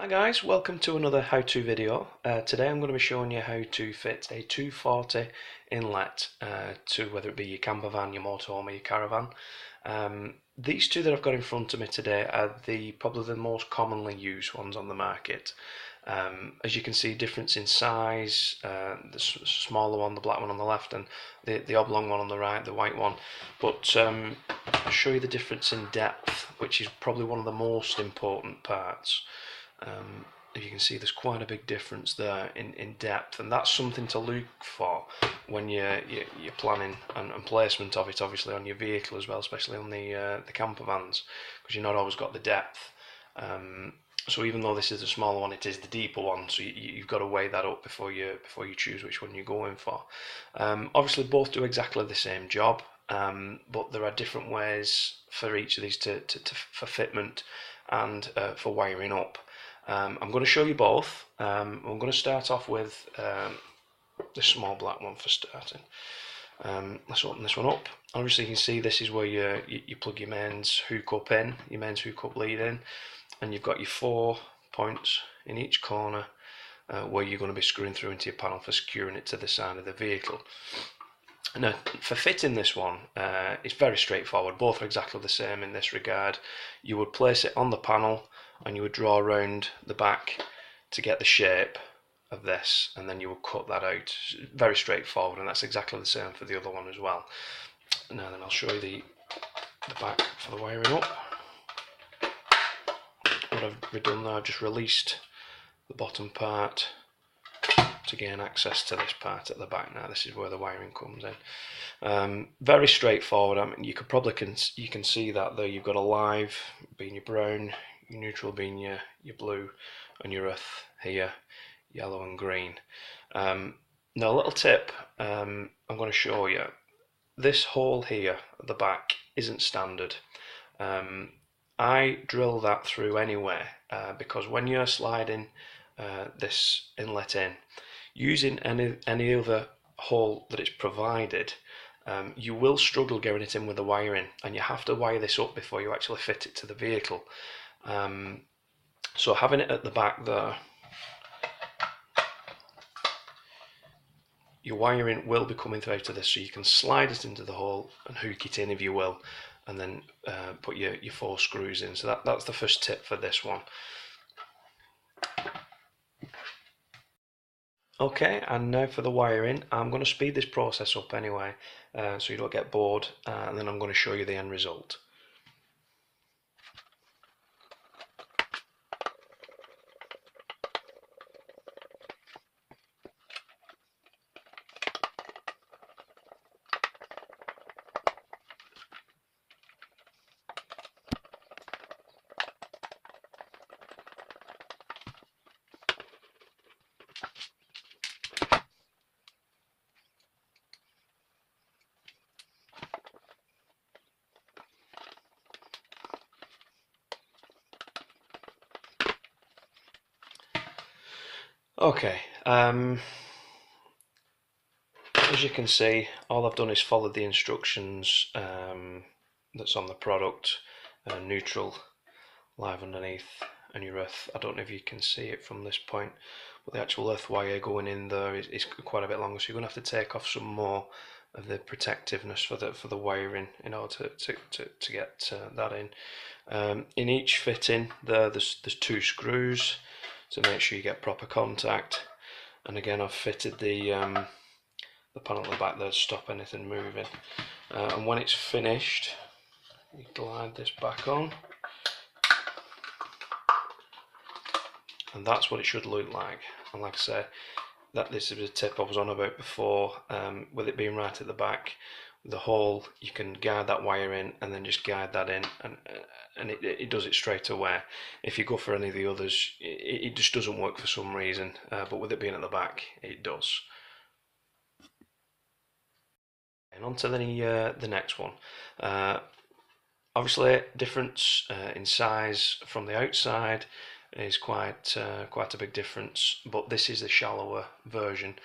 Hi guys, welcome to another how-to video. Today I'm going to be showing you how to fit a 240 inlet to whether it be your campervan, your motorhome or your caravan. These two that I've got in front of me today are probably the most commonly used ones on the market. As you can see, difference in size, the smaller one, the black one on the left, and the oblong one on the right, the white one. But I'll show you the difference in depth, which is probably one of the most important parts. As you can see, there's quite a big difference there in depth, and that's something to look for when you're planning and placement of it, obviously on your vehicle as well, especially on the camper vans, because you've not always got the depth. So even though this is the smaller one, it is the deeper one, so you've got to weigh that up before you choose which one you're going for. Obviously both do exactly the same job, but there are different ways for each of these for fitment and for wiring up. I'm going to show you both. I'm going to start off with this small black one for starting. Let's open this one up. Obviously you can see this is where you plug your mains hook up in, your mains hook up lead in, and you've got your 4 points in each corner where you're going to be screwing through into your panel for securing it to the side of the vehicle. Now, for fitting this one, it's very straightforward. Both are exactly the same in this regard. You would place it on the panel and you would draw around the back to get the shape of this, and then you will cut that out. Very straightforward, and that's exactly the same for the other one as well. Now then, I'll show you the back for the wiring up. What I've done there, I've just released the bottom part to gain access to this part at the back. Now this is where the wiring comes in. Very straightforward. I mean, you can see that there. You've got a live being your brown, your neutral being your blue, and your earth here, yellow and green. Now a little tip I'm going to show you. This hole here at the back isn't standard. I drill that through anyway because when you're sliding this inlet in, using any other hole that is provided, you will struggle getting it in with the wiring, and you have to wire this up before you actually fit it to the vehicle. So having it at the back there, your wiring will be coming through to this, so you can slide it into the hole and hook it in if you will, and then put your 4 screws in. So that's the first tip for this one. Okay, and now for the wiring. I'm going to speed this process up anyway, so you don't get bored, and then I'm going to show you the end result. Okay, as you can see, all I've done is followed the instructions that's on the product. Neutral, live underneath, and your earth. I don't know if you can see it from this point, but the actual earth wire going in there is quite a bit longer, so you're going to have to take off some more of the protectiveness for the wiring in order to get that in. In each fitting there's 2 screws to make sure you get proper contact, and again I've fitted the panel at the back there to stop anything moving, and when it's finished you glide this back on, and that's what it should look like. And like I say, this is a tip I was on about before, with it being right at the back, the hole, you can guide that wire in and then just guide that in, and it does it straight away. If you go for any of the others, it just doesn't work for some reason, but with it being at the back, it does. And on to the next one. Obviously difference in size from the outside is quite a big difference, but this is a shallower version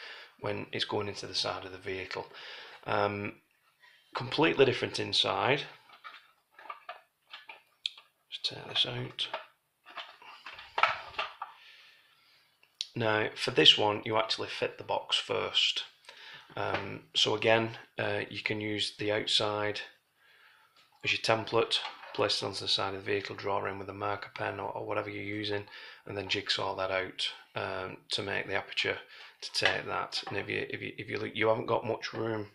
when it's going into the side of the vehicle. Completely different inside. Just take this out. Now for this one you actually fit the box first. So again, you can use the outside as your template, place it onto the side of the vehicle, draw in with a marker pen or whatever you're using, and then jigsaw that out to make the aperture to take that. And if you look, you haven't got much room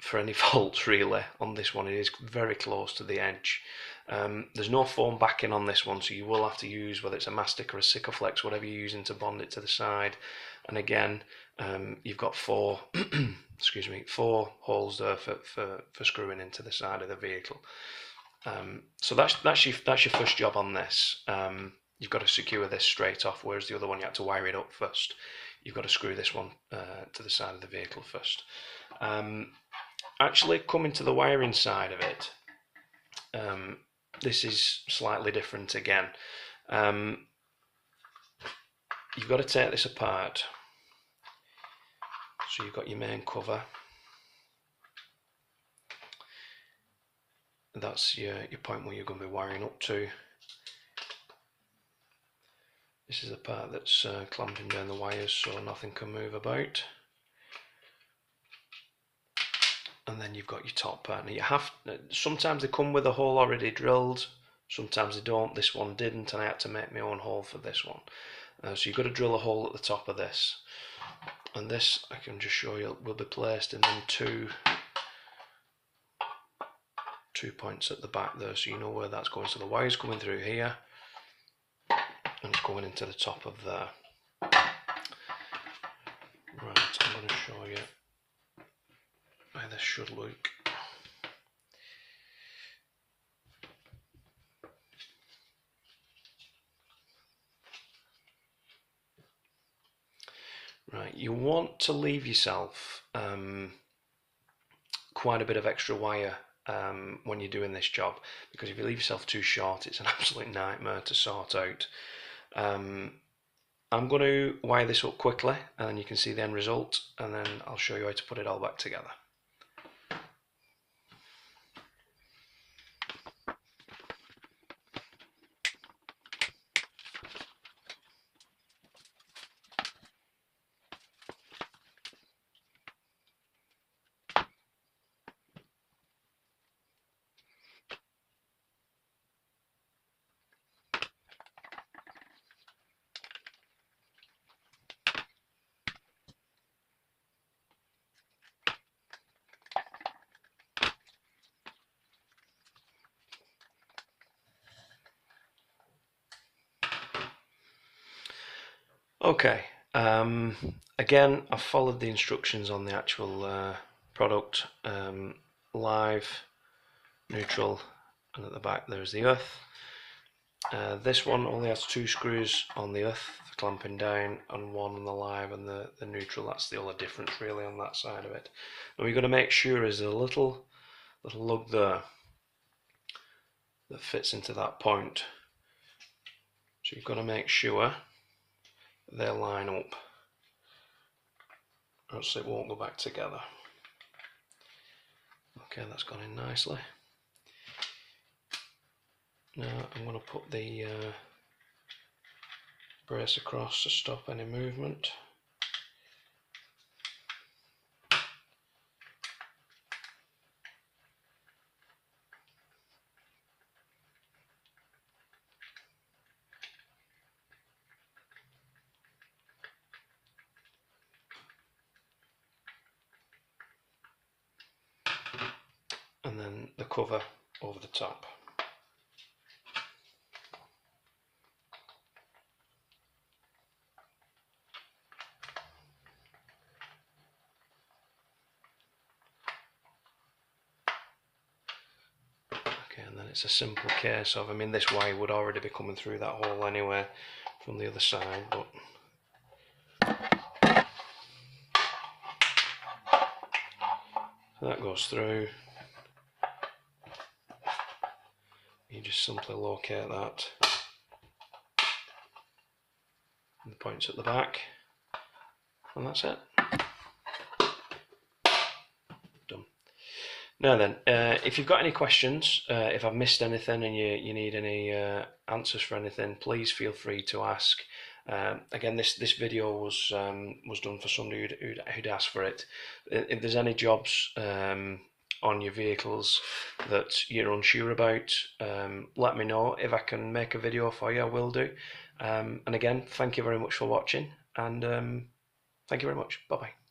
for any faults really on this one. It is very close to the edge. There's no foam backing on this one, so you will have to use, whether it's a mastic or a Sikaflex, whatever you're using to bond it to the side. And again, you've got four excuse me, 4 holes there for screwing into the side of the vehicle. So that's your first job on this. You've got to secure this straight off, whereas the other one you had to wire it up first. You've got to screw this one to the side of the vehicle first. Actually, coming to the wiring side of it, this is slightly different again. You've got to take this apart. So you've got your main cover. That's your point where you're going to be wiring up to. This is the part that's clamping down the wires so nothing can move about. And then you've got your top part. Now sometimes they come with a hole already drilled, sometimes they don't. This one didn't, and I had to make my own hole for this one. So you've got to drill a hole at the top of this. And this, I can just show you, will be placed in then two points at the back there, so you know where that's going. So the wire's coming through here, and it's going into the top of there. Right, I'm going to show you how this should look. Right, you want to leave yourself quite a bit of extra wire when you're doing this job, because if you leave yourself too short, it's an absolute nightmare to sort out. I'm going to wire this up quickly, and then you can see the end result, and then I'll show you how to put it all back together. Okay, again, I've followed the instructions on the actual product. Live, neutral, and at the back there's the earth. This one only has 2 screws on the earth for clamping down, and 1 on the live and the neutral. That's the only difference really on that side of it. And we've got to make sure there's a little lug there that fits into that point. So you've got to make sure they line up, or else it won't go back together. Okay, that's gone in nicely. Now I'm going to put the brace across to stop any movement. And then the cover over the top. Okay, and then it's a simple case of, I mean, this wire would already be coming through that hole anyway from the other side, but so that goes through. You just simply locate that, and the points at the back, and that's it. Done. Now then, if you've got any questions, if I've missed anything and you need any answers for anything, please feel free to ask. Again, this video was done for somebody who'd asked for it. If there's any jobs on your vehicles that you're unsure about, let me know. If I can make a video for you, I will do. And again, thank you very much for watching, and thank you very much. Bye bye.